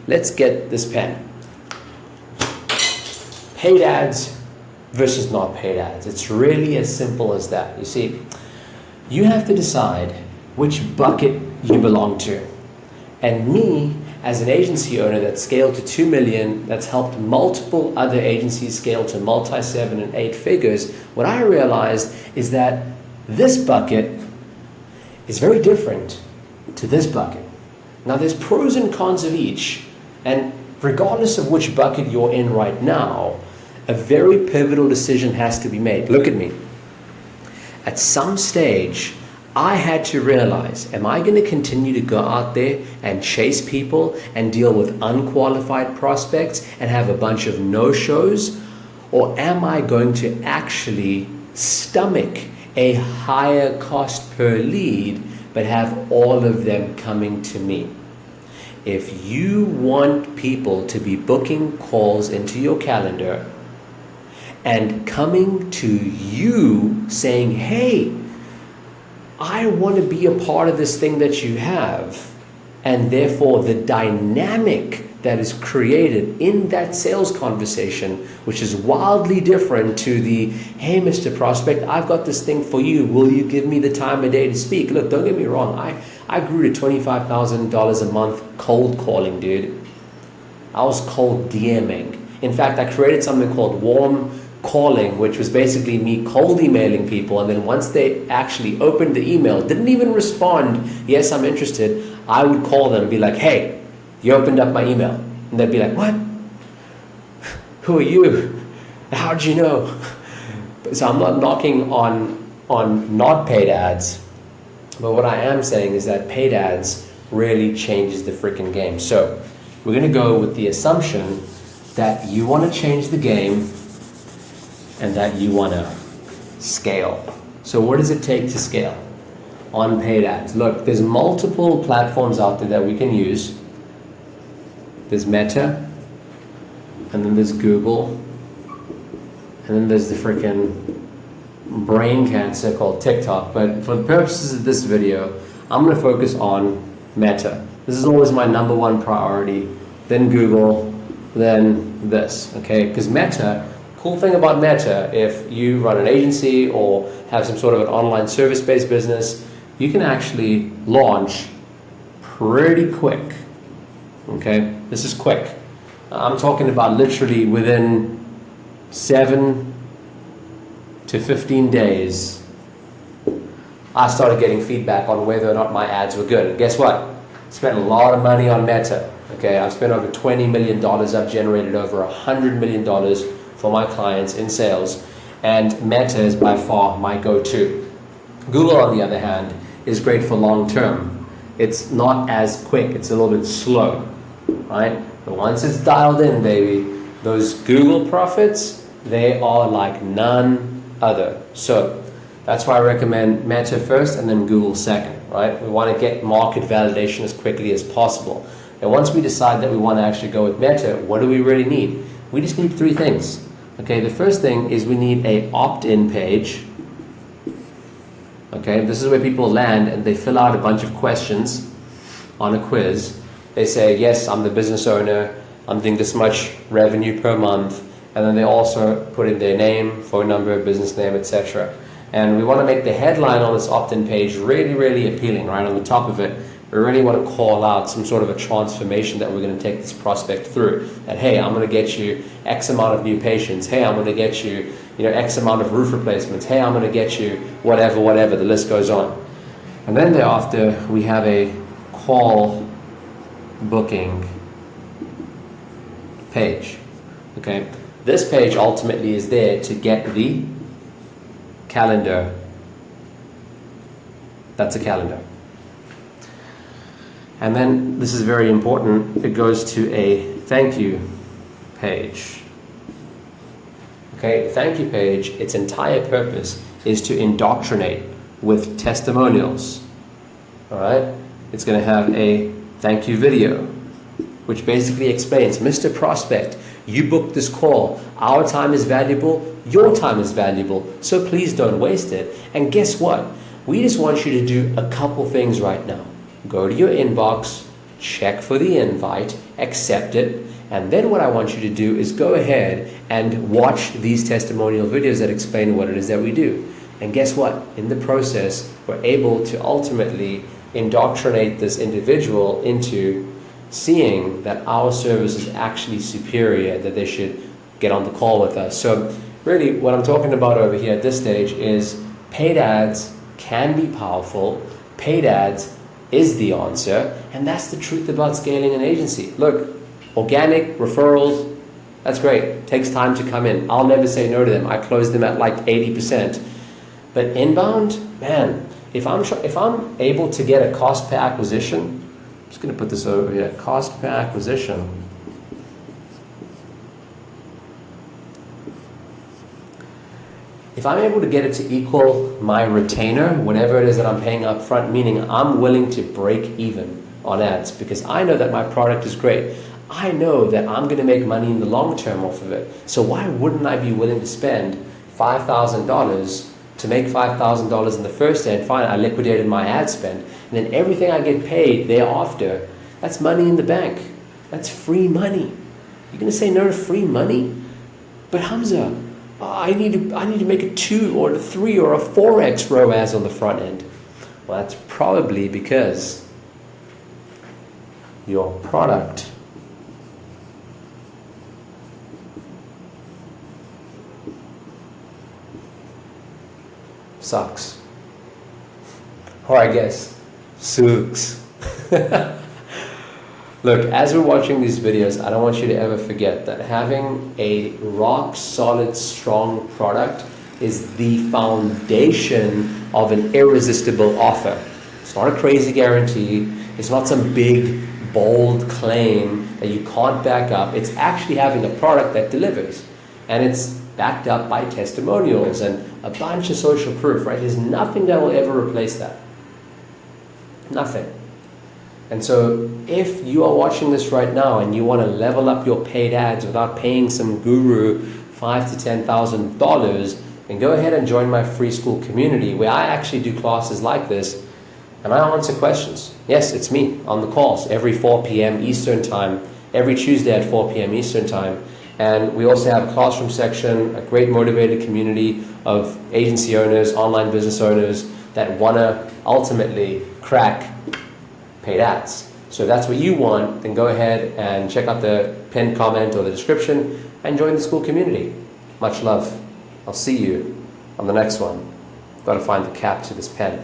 let's get this pen. Paid ads versus not paid ads. It's really as simple as that. You see, you have to decide which bucket you belong to. And me, as an agency owner that scaled to 2 million, that's helped multiple other agencies scale to multi 7 and 8 figures, what I realized is that this bucket is very different to this bucket. Now there's pros and cons of each, and regardless of which bucket you're in right now, a very pivotal decision has to be made. Look at me. At some stage, I had to realize, am I going to continue to go out there and chase people and deal with unqualified prospects and have a bunch of no-shows? Or am I going to actually stomach a higher cost per lead, but have all of them coming to me? If you want people to be booking calls into your calendar and coming to you saying, hey, I want to be a part of this thing that you have, and therefore the dynamic that is created in that sales conversation, which is wildly different to the, hey, Mr. Prospect, I've got this thing for you. Will you give me the time of day to speak? Look, don't get me wrong. I grew to $25,000 a month cold calling, dude. I was cold DMing. In fact, I created something called warm calling, which was basically me cold emailing people, and then once they actually opened the email, didn't even respond, yes, I'm interested, I would call them and be like, hey, you opened up my email. And they'd be like, what? Who are you? How'd you know? So I'm not knocking on not paid ads, but what I am saying is that paid ads really changes the freaking game. So we're going to go with the assumption that you want to change the game and that you want to scale. So what does it take to scale on paid ads? Look, there's multiple platforms out there that we can use. There's Meta, and then there's Google, and then there's the freaking brain cancer called TikTok. But for the purposes of this video, I'm going to focus on Meta. This is always my number one priority, then Google, then this, okay? Because Meta, cool thing about Meta, if you run an agency or have some sort of an online service-based business, you can actually launch pretty quick, okay? This is quick. I'm talking about literally within 7 to 15 days, I started getting feedback on whether or not my ads were good. And guess what? Spent a lot of money on Meta, okay? I've spent over $20 million. I've generated over $100 million for my clients in sales, and Meta is by far my go-to. Google, on the other hand, is great for long term. It's not as quick, it's a little bit slow, right? But once it's dialed in, baby, those Google profits, they are like none other. So that's why I recommend Meta first and then Google second, right? We want to get market validation as quickly as possible. And once we decide that we want to actually go with Meta, what do we really need? We just need 3 things. Okay, the first thing is we need a opt-in page. Okay, this is where people land and they fill out a bunch of questions on a quiz. They say, yes, I'm the business owner, I'm doing this much revenue per month, and then they also put in their name, phone number, business name, etc. And we want to make the headline on this opt-in page really, really appealing, right? On the top of it, we really want to call out some sort of a transformation that we're going to take this prospect through. That, hey, I'm going to get you X amount of new patients. Hey, I'm going to get you, X amount of roof replacements. Hey, I'm going to get you whatever, the list goes on. And then thereafter, we have a call booking page, okay? This page ultimately is there to get the calendar. That's a calendar. And then, this is very important, it goes to a thank you page. Okay, thank you page, its entire purpose is to indoctrinate with testimonials. All right, it's going to have a thank you video, which basically explains, Mr. Prospect, you booked this call. Our time is valuable, your time is valuable, so please don't waste it. And guess what? We just want you to do a couple things right now. Go to your inbox, check for the invite, accept it, and then what I want you to do is go ahead and watch these testimonial videos that explain what it is that we do. And guess what? In the process, we're able to ultimately indoctrinate this individual into seeing that our service is actually superior, that they should get on the call with us. So really what I'm talking about over here at this stage is paid ads can be powerful. Paid ads is the answer, and that's the truth about scaling an agency. Look, organic referrals, that's great. Takes time to come in. I'll never say no to them. I close them at like 80%. But inbound, man, if I'm able to get a cost per acquisition, I'm just going to put this over here, cost per acquisition. If I'm able to get it to equal my retainer, whatever it is that I'm paying up front, meaning I'm willing to break even on ads because I know that my product is great. I know that I'm going to make money in the long term off of it. So why wouldn't I be willing to spend $5,000 to make $5,000 in the first day, and fine, I liquidated my ad spend, and then everything I get paid thereafter, that's money in the bank. That's free money. You're going to say no to free money? But Hamza, I need to make a 2 or a 3 or a 4x ROAS on the front end. Well, that's probably because your product sucks. Or I guess, sucks. Look, as we're watching these videos, I don't want you to ever forget that having a rock solid, strong product is the foundation of an irresistible offer. It's not a crazy guarantee. It's not some big, bold claim that you can't back up. It's actually having a product that delivers. And it's backed up by testimonials and a bunch of social proof, right? There's nothing that will ever replace that. Nothing. And so if you are watching this right now and you want to level up your paid ads without paying some guru $5,000 to $10,000, then go ahead and join my free school community where I actually do classes like this and I answer questions. Yes, it's me on the calls every 4 p.m. Eastern time, every Tuesday at 4 p.m. Eastern time. And we also have a classroom section, a great motivated community of agency owners, online business owners that want to ultimately crack paid ads. So if that's what you want, then go ahead and check out the pinned comment or the description and join the Skool community. Much love. I'll see you on the next one. Got to find the cap to this pen.